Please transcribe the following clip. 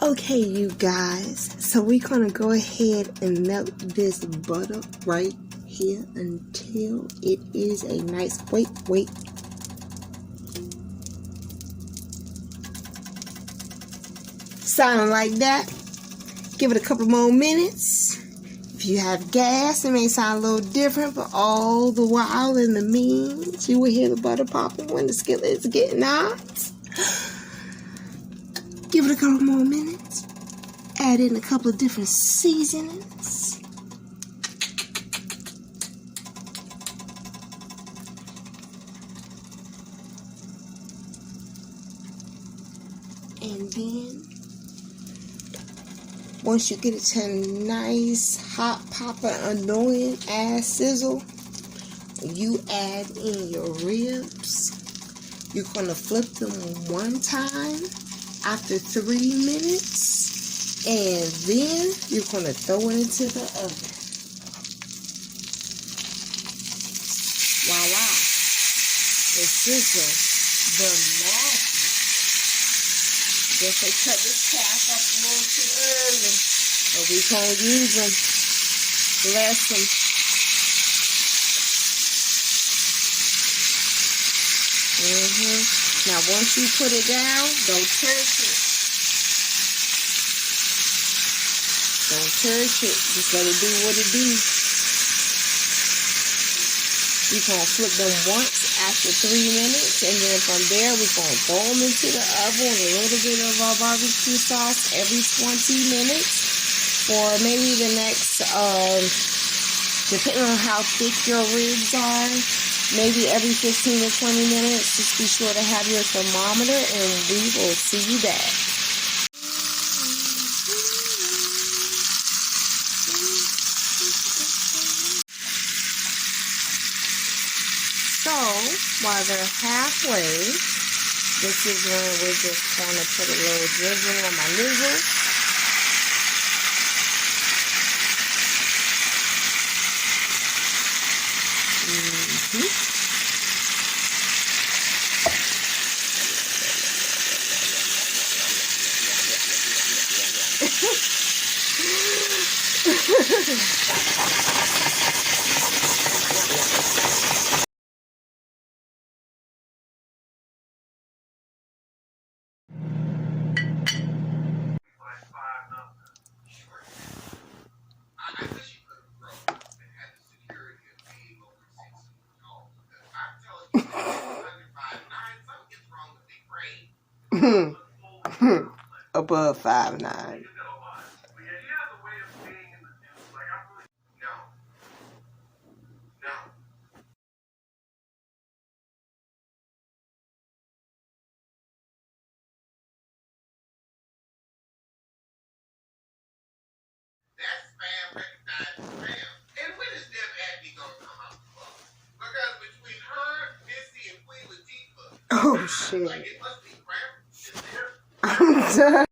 Okay, you guys, so we're gonna go ahead and melt this butter right here until it is a nice, wait. Sound like that? Give it a couple more minutes. If you have gas, it may sound a little different, but all the while in the means, you will hear the butter popping when the skillet is getting hot. Give it a couple more minutes. Add in a couple of different seasonings. And then, once you get it to a nice, hot, popping, annoying ass sizzle, you add in your ribs. You're going to flip them one time after 3 minutes, and then you're going to throw it into the oven. Voila. The sizzle, the magic. Guess they cut this calf up a little too early, but we can't use them. Bless them. Now, once you put it down, don't touch it. Don't touch it. Just let it do what it do. We're going to flip them once after 3 minutes, and then from there, we're going to throw them into the oven with a little bit of our barbecue sauce every 20 minutes for maybe the next, depending on how thick your ribs are, maybe every 15 to 20 minutes. Just be sure to have your thermometer, and we will see you back. So, while they're halfway, this is when we're just going to put a little drizzle on my nizzle. Above 5'9". That's spam, recognized spam. And when is Deb Abby gonna come out the box? Because between her, Missy, and Queen Latifah, Oh shit. like it must be cramped in there. I'm done.